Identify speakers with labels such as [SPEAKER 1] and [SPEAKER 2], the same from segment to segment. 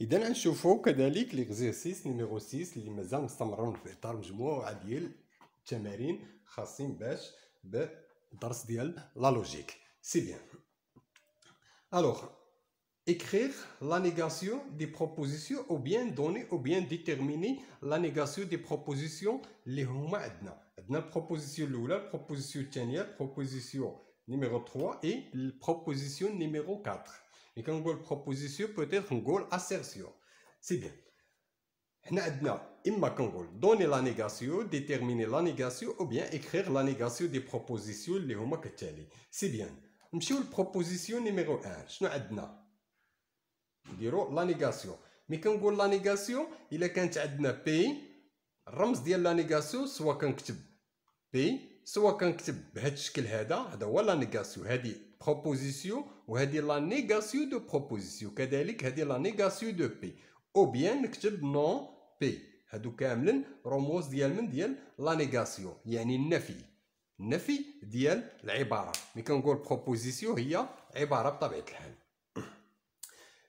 [SPEAKER 1] إذا نشوفوا كذلك ليغزيرسيس نيميرو 6 اللي مازال مستمرون في إطار مجموعة ديال التمارين خاصين باش بالدرس ديال لا لوجيك. سي بيان. Alors, écrire la négation des propositions ou bien donner ou bien déterminer la négation des propositions اللي هما عندنا البروبوزيسيون الاولى البروبوزيسيون الثانيه البروبوزيسيون نيميرو 3 et البروبوزيسيون نيميرو 4. Et quand on dit proposition, peut-être on dit assertion. C'est bien. On a donner la négation, déterminer la négation ou bien écrire la négation des propositions. C'est bien. On va la proposition numéro 1. Je vais la négation. Mais quand on dit la négation, il y a P. الرمز ديال لا نيغاسيون سواء كنكتب بي سواء كنكتب بهذا الشكل هذا هو لا نيغاسيون. هذه بروبوزيسيون وهذه لا نيغاسيون دو بروبوزيسيون، كذلك هذه لا نيغاسيون دو بي او بيان نكتب نون بي. هادو كاملين رموز ديال لا نيغاسيون، يعني النفي ديال العباره. ملي كنقول بروبوزيسيون هي عباره بطبيعه الحال.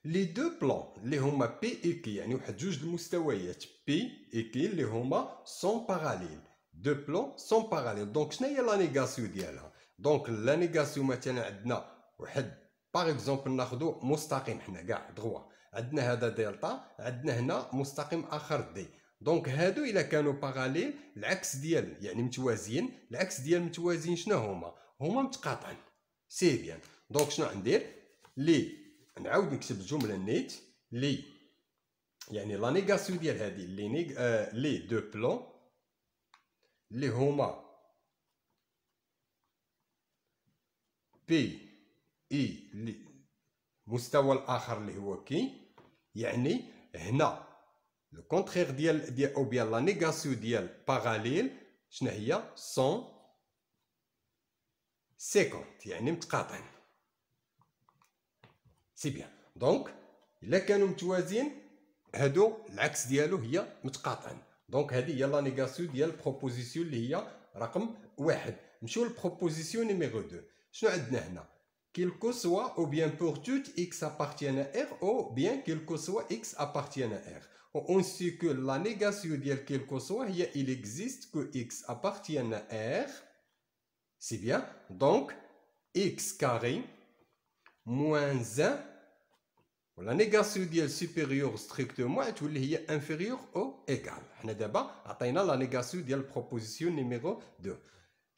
[SPEAKER 1] لي دو بلان اللي هما بي اي كي، يعني واحد جوج المستويات بي اي كي اللي هما سون باراليل. دو بلان سون باراليل. دونك شنو هي لا نيغاسيون ديالها؟ دونك لا نيغاسيون مثلا عندنا واحد باغ اكزومبل ناخذو مستقيم حنا كاع دغوا، عندنا هذا دلتا، عندنا هنا مستقيم اخر دي. دونك هادو الا كانوا باراليل العكس ديال يعني متوازيين، العكس ديال متوازيين شنو هما متقاطعين. سي بيان. دونك شنو غندير؟ لي نعاود نكتب الجمله نيت لي يعني لا نيغاسيون ديال هذه لي دو بلان اللي هما بي اي المستوى الاخر اللي هو كي، يعني هنا لو كونترير ديال او بيان لا نيغاسيون ديال باراليل شنو هي 150 يعني متقاطعين. سي بيان. دونك الا كانوا متوازيين هادو العكس ديالو هي متقاطعين. دونك هذه هي لا نيغاسيون ديال بروبوزيسيون اللي هي رقم 1. نمشيو للبروبوزيسيون نيميرو 2. شنو عندنا هنا؟ كيلكو سوا او بيان بور توت اكس ابارتيان ا ار او بيان كيلكو سوا اكس ابارتيان ا ار. اون سي كو لا نيغاسيون ديال كيلكو سوا هي il existe que x appartienne à r. سي بيان. دونك x carré moins 1 ولا نيغاسيون ديال سوبيريور ستريكتومون تولي هي انفيريور او ايكال. حنا دابا عطينا لا نيغاسيون ديال بروبوزيسيون نيميرو 2.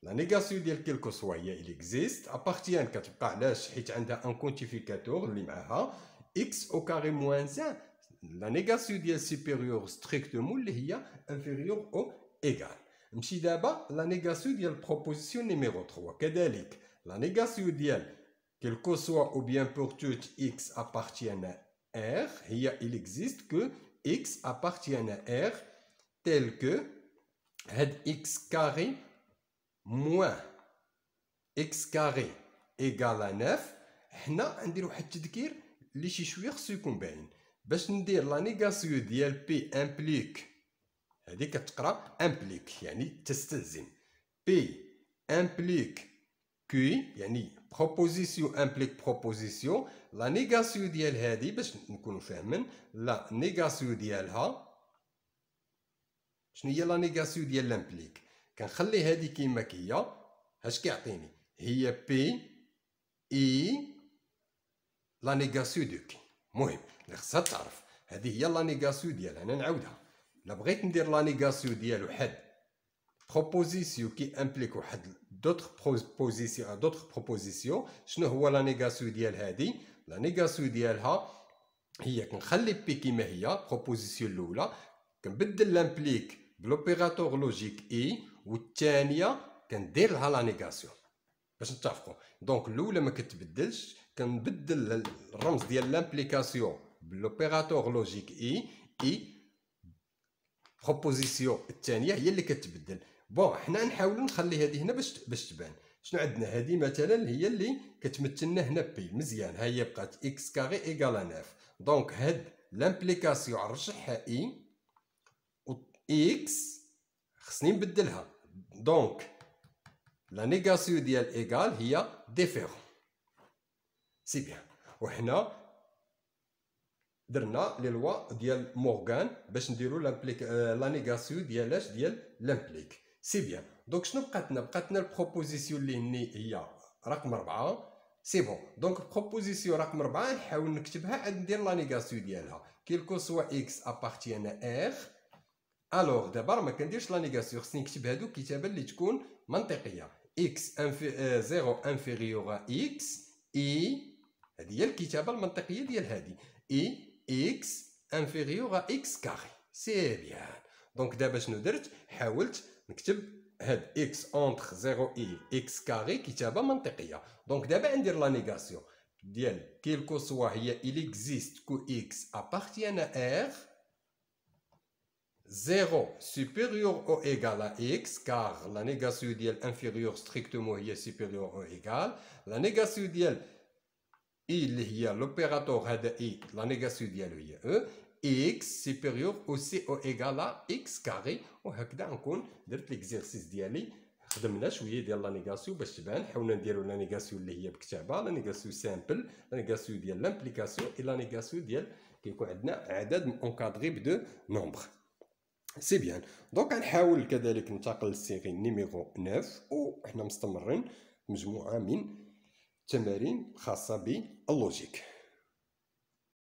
[SPEAKER 1] لا نيغاسيون ديال كيلكو سوا هي il existe ابارتيان كتبقى علاش؟ حيت عندها ان كونتيفيكاتور اللي معاها x او كاري موان 1. لا نيغاسيون ديال سوبيريور ستريكتومون اللي هي انفيريور او ايكال. نمشي دابا لا نيغاسيون ديال بروبوزيسيون نيميرو 3. كذلك لا نيغاسيون ديال quel que soit ou bien pour tout x appartienne à R, il existe que x appartienne à R tel que x carré moins x carré égale à 9. هنا ندير واحد التذكير اللي شي شويه خصو يكون باين باش ندير لا نيغاسيون ديال بي امبليك. هذه كتقرا امبليك يعني تستلزم. بي امبليك كي يعني proposition implique proposition. la négation ديال هذه باش نكونوا فاهمين لا نيغاسيون ديالها شنو هي لا نيغاسيون ديال لامبليك. كنخلي هذه كيما هي. اش كيعطيني؟ هي بي اي لا نيغاسيون دو كي. المهم اللي خصها تعرف هذه هي لا نيغاسيون ديالها. انا نعاودها. الا بغيت ندير لا نيغاسيون ديال واحد proposition qui implique d'autres propositions. شنو هو لا نيغاسيون ديال هذه؟ لا نيغاسيون ديالها هي كنخلي بي كيما هي بروبوزيسيون الاولى، كنبدل لامبليك بلوبيراتور لوجيك اي، والثانيه كندير لها لا نيغاسيون باش نتفقوا. دونك الاولى ما كتبدلش، كنبدل الرمز ديال لامبليكاسيون بلوبيراتور لوجيك اي بروبوزيسيون الثانيه هي اللي كتبدل. بون حنا نحاولوا نخلي هذه هنا باش تبان. شنو عندنا؟ هذه مثلا هي اللي كتمثلنا هنا بي. مزيان. ها هي بقات اكس كاري ايكال 9. دونك هاد لامبليكاسيون نرجعها اي و اكس خصني نبدلها. دونك لا نيغاسيون ديال ايكال هي ديفيرون. سي بيان. وحنا درنا لي لوا ديال مورغان باش نديرو لا نيغاسيون ديال ديال لامبليك. سي بيان. دونك شنو بقاتنا البروبوزيسيون اللي هي رقم 4. سي بون. دونك بروبوزيسيون رقم 4 نحاول نكتبها عاد ندير لا نيغاسيون ديالها. كيلكو سوا اكس ابارتيان ار. الوغ دابا ما كنديرش لا نيغاسيون، خصني نكتب هادو كتابه اللي تكون منطقيه. اكس 0 انفيريور ا اكس اي، هذه هي الكتابه المنطقيه ديال هذه، اي اكس انفيريور ا اكس كاري. سي بيان. دونك دابا شنو درت؟ حاولت نكتب هاد اكس اونتر 0 اي اكس كاري كتابه منطقيه. دونك دابا ندير لا نيغاسيون ديال كيلكو سوا هي il existe que x appartienne à R 0 supérieur ou égal à x, car la négation ديال inférieure strictement هي supérieure ou égal. la négation ديال i اللي هي l'opérateur هذا i la négation ديالو هي e x supérieur aussi ou égal à x carré. وهكذا نكون درت ليكزيرسيس ديالي. خدمنا شويه ديال لا نيغاسيون باش تبان، حاولنا نديرو لا نيغاسيون اللي هي بكتابه، لا نيغاسيون سامبل، لا نيغاسيون ديال لامبليكاسيون، اي لا نيغاسيون ديال كيكون عندنا عدد اونكادري بدو نومبر. سي بيان. دونك غنحاول كذلك ننتقل للسيري نيميرو 9 وحنا مستمرين مجموعه من التمارين خاصه باللوجيك.